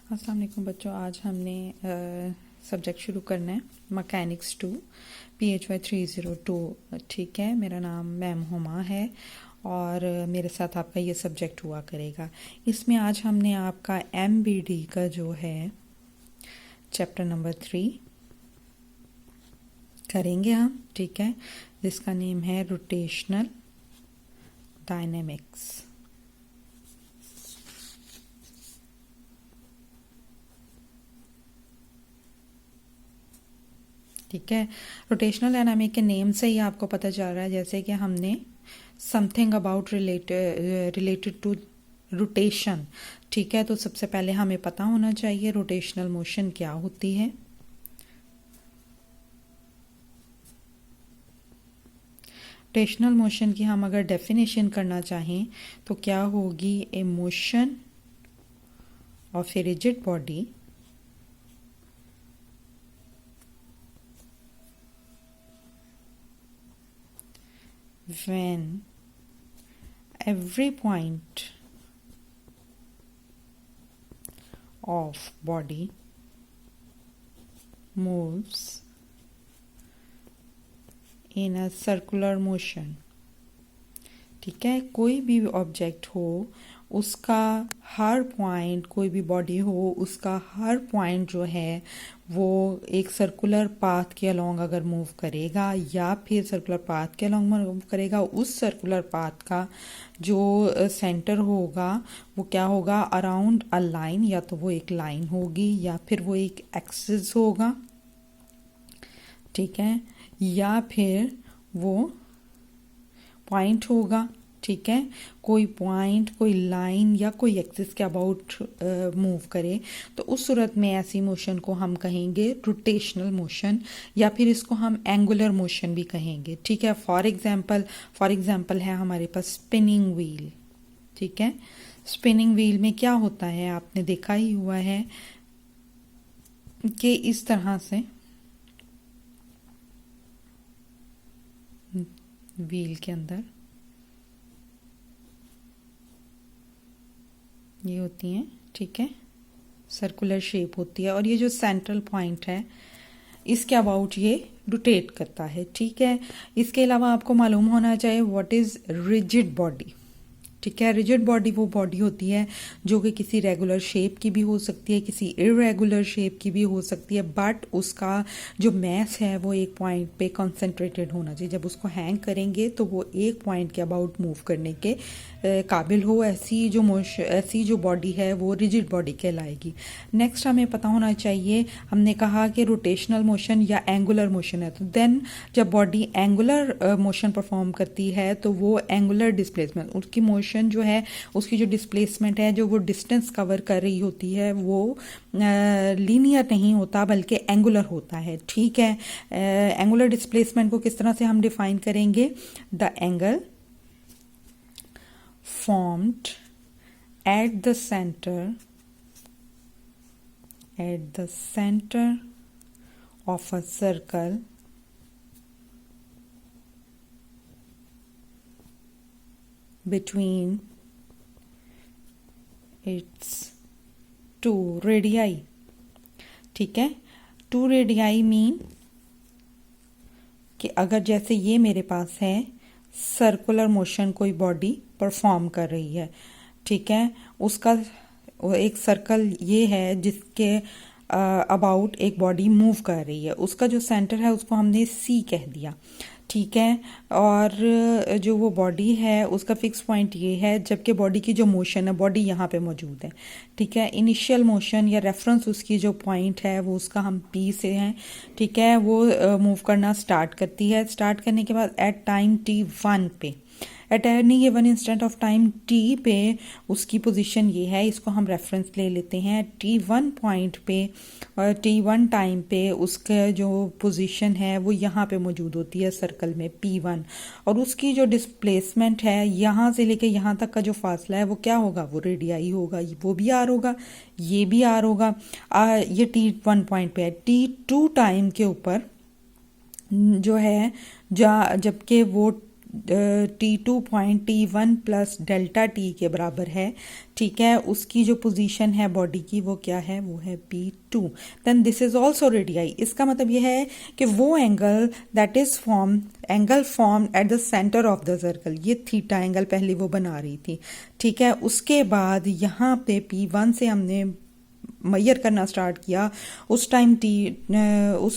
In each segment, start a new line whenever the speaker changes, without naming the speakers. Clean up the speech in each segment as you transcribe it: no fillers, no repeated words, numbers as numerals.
अस्सलाम वालेकुम बच्चों, आज हमने सब्जेक्ट शुरू करना है मैकेनिक्स 2 PHY 302। ठीक है, मेरा नाम मैम हुमा है और मेरे साथ आपका ये सब्जेक्ट हुआ करेगा। इसमें आज हमने आपका MBD का जो है चैप्टर नंबर 3 करेंगे हम। ठीक है, जिसका नेम है रोटेशनल डायनेमिक्स। ठीक है, रोटेशनल डायनामिक के नेम से ही आपको पता चल रहा है जैसे कि हमने something about related to rotation. ठीक है, तो सबसे पहले हमें पता होना चाहिए रोटेशनल मोशन क्या होती है। रोटेशनल मोशन की हम अगर डेफिनेशन करना चाहें तो क्या होगी? A motion of a rigid body when every point of body moves in a circular motion। ठीक है, कोई भी ऑब्जेक्ट हो उसका हर पॉइंट, कोई भी बॉडी हो उसका हर पॉइंट जो है वो एक सर्कुलर पाथ के अलोंग अगर मूव करेगा या फिर सर्कुलर पाथ के अलोंग मूव करेगा, उस सर्कुलर पाथ का जो सेंटर होगा वो क्या होगा? अराउंड अ लाइन, या तो वो एक लाइन होगी या फिर वो एक एक्सिस होगा। ठीक है, या फिर वो पॉइंट होगा। ठीक है, कोई पॉइंट, कोई लाइन या कोई एक्सिस के अबाउट मूव करे तो उस सूरत में ऐसी मोशन को हम कहेंगे रोटेशनल मोशन, या फिर इसको हम एंगुलर मोशन भी कहेंगे। ठीक है, फॉर एग्जांपल है हमारे पास स्पिनिंग व्हील। ठीक है, स्पिनिंग व्हील में क्या होता है, आपने देखा ही हुआ है कि इस तरह से व्हील के अंदर ये होती हैं। ठीक है, सर्कुलर शेप होती है और ये जो सेंट्रल पॉइंट है इसके अबाउट ये रोटेट करता है। ठीक है, इसके अलावा आपको मालूम होना चाहिए व्हाट इज रिजिड बॉडी। ठीक है, रिजिड बॉडी वो बॉडी होती है जो कि किसी रेगुलर शेप की भी हो सकती है, किसी इरेगुलर शेप की भी हो सकती है, बट उसका जो मैस है वो एक पॉइंट पे कंसंट्रेटेड होना चाहिए। जब उसको हैंग करेंगे तो वो एक पॉइंट के अबाउट मूव करने के काबिल हो, ऐसी जो बॉडी है वो रिजिड बॉडी कहलाएगी। नेक्स्ट हमें पता होना चाहिए, हमने कहा कि रोटेशनल मोशन या एंगुलर मोशन है, तो देन जब बॉडी एंगुलर मोशन परफॉर्म करती है तो वो एंगुलर डिस्प्लेसमेंट, उसकी मोशन जो है, उसकी जो डिस्प्लेसमेंट है, जो वो डिस्टेंस कवर कर रही होती है वो लीनियर नहीं होता बल्कि एंगुलर होता है। ठीक है, एंगुलर डिस्प्लेसमेंट को किस तरह से हम डिफाइन करेंगे? The angle formed at the center of a circle between its two radii। ठीक है, टू रेडियाई मीन कि अगर जैसे ये मेरे पास है सर्कुलर मोशन कोई बॉडी परफॉर्म कर रही है। ठीक है, उसका एक सर्कल ये है जिसके अबाउट एक बॉडी मूव कर रही है, उसका जो सेंटर है उसको हमने C कह दिया। ठीक है, और जो वो बॉडी है उसका फिक्स पॉइंट ये है, जबकि बॉडी की जो मोशन है, बॉडी यहाँ पे मौजूद है। ठीक है, इनिशियल मोशन या रेफरेंस उसकी जो पॉइंट है वो उसका हम P से हैं। ठीक है, वो मूव करना स्टार्ट करती है। स्टार्ट करने के बाद एट टाइम T1 पे, at any given instant of time T पे उसकी पोजीशन ये है, इसको हम रेफरेंस ले लेते हैं। T1 पॉइंट पे और T1 टाइम पे उसका जो पोजीशन है वो यहाँ पे मौजूद होती है सर्कल में P1, और उसकी जो डिस्प्लेसमेंट है यहाँ से लेके यहाँ तक का जो फासला है वो क्या होगा? वो रेडियाई होगा, वो भी R होगा, ये भी R होगा। ये T1 पॉइंट पे है। T2 टाइम के ऊपर जो है जबकि वो T2.T1 प्लस डेल्टा टी के बराबर है, ठीक है, उसकी जो पोजीशन है बॉडी की वो क्या है, वो है P2। Then this is also radii. इसका मतलब ये है कि वो angle that is form at the centre of the circle, ये थीटा एंगल पहले वो बना रही थी, ठीक है। उसके बाद यहाँ पे P1 से हमने मैयर करना स्टार्ट किया, उस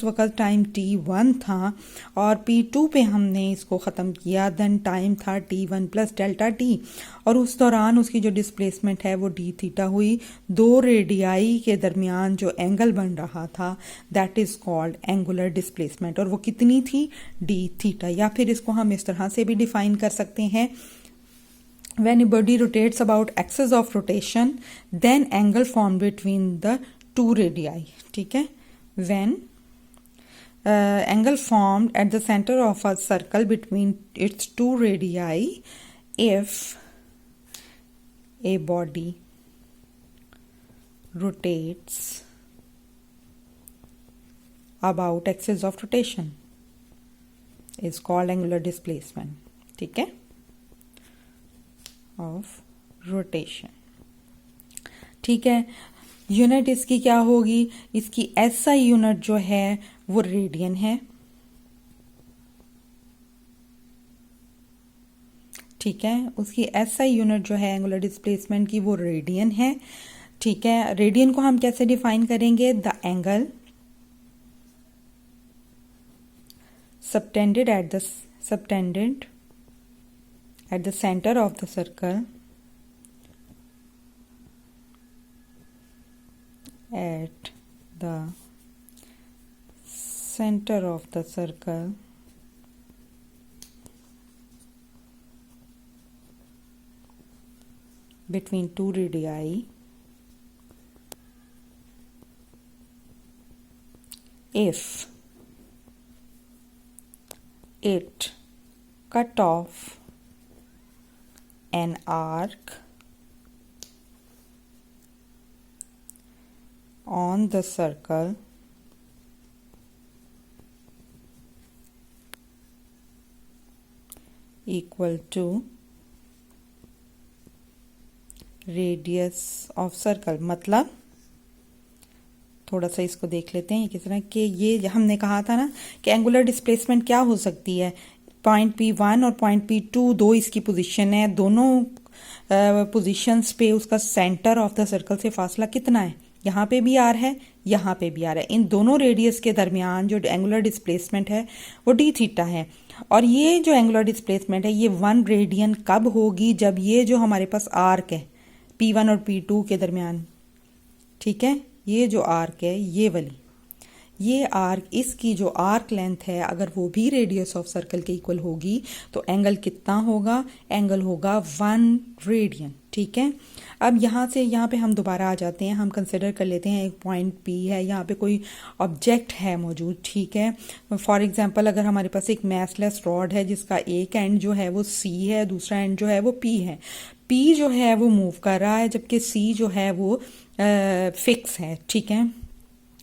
वक्त टाइम T1 था और P2 पे हमने इसको ख़त्म किया, देन टाइम था T1 प्लस डेल्टा टी, और उस दौरान उसकी जो डिस्प्लेसमेंट है वो डी थीटा हुई। दो रेडियाई के दरमियान जो एंगल बन रहा था that is called angular displacement, और वो कितनी थी, डी थीटा। या फिर इसको हम इस तरह से भी डिफाइन कर सकते हैं, when a body rotates about axis of rotation then angle formed between the two radii, ठीक है, when angle formed at the center of a circle between its two radii if a body rotates about axis of rotation is called angular displacement, ठीक है, of rotation, ठीक है। Unit इसकी क्या होगी, इसकी एसआई यूनिट जो है वो रेडियन है, ठीक है, उसकी एसआई यूनिट जो है एंगुलर डिस्प्लेसमेंट की वो रेडियन है, ठीक है। रेडियन को हम कैसे डिफाइन करेंगे, the angle subtended at the center of the circle at the center of the circle between two radii if it cut off an arc on the circle equal to radius of circle। मतलब थोड़ा सा इसको देख लेते हैं किस तरह कि ये हमने कहा था ना कि एंगुलर डिस्प्लेसमेंट क्या हो सकती है, पॉइंट P1 और पॉइंट P2 दो इसकी पोजीशन है, दोनों पोजीशंस पे उसका सेंटर ऑफ द सर्कल से फासला कितना है, यहाँ पे भी आर है, यहाँ पे भी आर है, इन दोनों रेडियस के दरमियान जो एंगुलर डिस्प्लेसमेंट है वो डी थीटा है। और ये जो एंगुलर डिस्प्लेसमेंट है ये 1 रेडियन कब होगी, जब ये जो हमारे पास आर्क है P1 और P2 के दरमियान, ठीक है, ये जो आर्क है ये वाली, ये आर्क, इसकी जो आर्क लेंथ है अगर वो भी रेडियस ऑफ सर्कल के इक्वल होगी तो एंगल कितना होगा, एंगल होगा 1 रेडियन, ठीक है। अब यहाँ से यहाँ पे हम दोबारा आ जाते हैं, हम कंसिडर कर लेते हैं एक पॉइंट P है, यहाँ पे कोई ऑब्जेक्ट है मौजूद, ठीक है। फॉर एग्जांपल अगर हमारे पास एक मैसलेस रॉड है जिसका एक एंड जो है वो C है, दूसरा एंड जो है वो P है, P जो है वो मूव कर रहा है जबकि C जो है वो फिक्स है, ठीक है।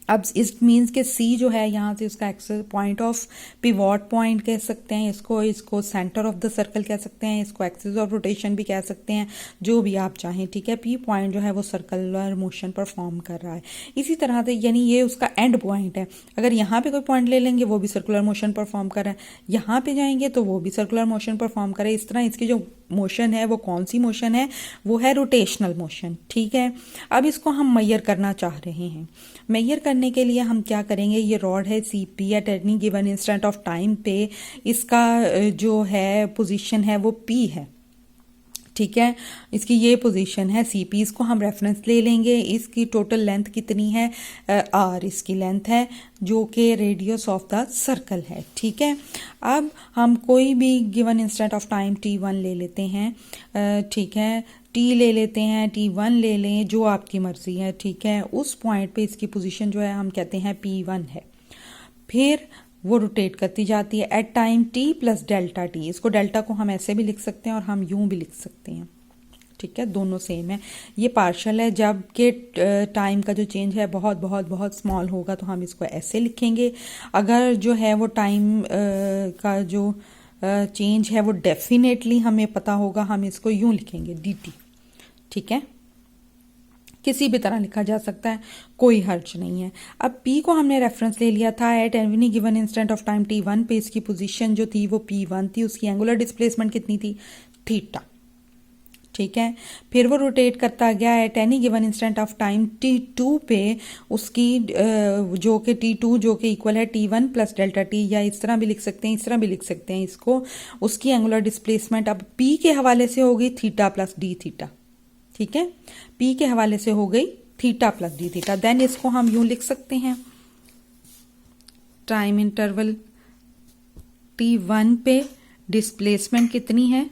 अब इस मीन्स के C जो है यहाँ से उसका axis point of pivot point कह सकते हैं इसको सेंटर ऑफ द सर्कल कह सकते हैं, इसको एक्सिस ऑफ रोटेशन भी कह सकते हैं, जो भी आप चाहें, ठीक है। P पॉइंट जो है वो सर्कुलर मोशन परफॉर्म कर रहा है। इसी तरह से यानी ये उसका एंड पॉइंट है, अगर यहाँ पे कोई पॉइंट ले लेंगे वो भी सर्कुलर मोशन परफॉर्म कर रहा है, यहाँ पे जाएंगे तो वो भी सर्कुलर मोशन परफॉर्म करे। इस तरह इसकी जो मोशन है वो कौन सी मोशन है, वो है रोटेशनल मोशन, ठीक है। अब इसको हम मैयर करना चाह रहे हैं, मैयर करने के लिए हम क्या करेंगे, ये रॉड है CP at any given instant of time पे इसका जो है पोजीशन है वो P है, ठीक है, इसकी ये पोजीशन है CP, इसको हम रेफरेंस ले लेंगे। इसकी टोटल लेंथ कितनी है, R इसकी लेंथ है जो कि रेडियस ऑफ द सर्कल है, ठीक है। अब हम कोई भी given instant of time T1 ले लेते हैं, ठीक है, T ले लेते हैं, T1 ले लें, जो आपकी मर्जी है, ठीक है। उस पॉइंट पे इसकी पोजीशन जो है हम कहते हैं P1 है, फिर वो रोटेट करती जाती है at time T plus delta T। इसको डेल्टा को हम ऐसे भी लिख सकते हैं और हम यूं भी लिख सकते हैं, ठीक है, दोनों सेम है। ये पार्शल है, जबकि टाइम का जो चेंज है बहुत बहुत बहुत स्मॉल होगा तो हम इसको ऐसे लिखेंगे। अगर जो है वो टाइम का जो चेंज है वो डेफिनेटली हमें पता होगा, हम इसको यूं लिखेंगे dt। ठीक है, किसी भी तरह लिखा जा सकता है, कोई हर्ज नहीं है। अब p को हमने रेफरेंस ले लिया था at any given instant of time t1 पे, इसकी पोजीशन जो थी वो p1 थी, उसकी एंगुलर डिस्प्लेसमेंट कितनी थी, थीटा। ठीक है, फिर वो रोटेट करता गया at any given instant of time t2 पे, उसकी जो कि t2 जो कि इक्वल है t1 प्लस डेल्टा t, या इस तरह भी लिख सकते हैं, इस तरह भी लिख सकते हैं इसको, उसकी एंगुलर डिस्प्लेसमेंट अब p के हवाले से हो गई थीटा प्लस डी थीटा। ठीक है, p के हवाले से हो गई theta plus D theta. Then इसको हम यूं लिख सकते हैं, टाइम इंटरवल t1 पे डिस्प्लेसमेंट कितनी है,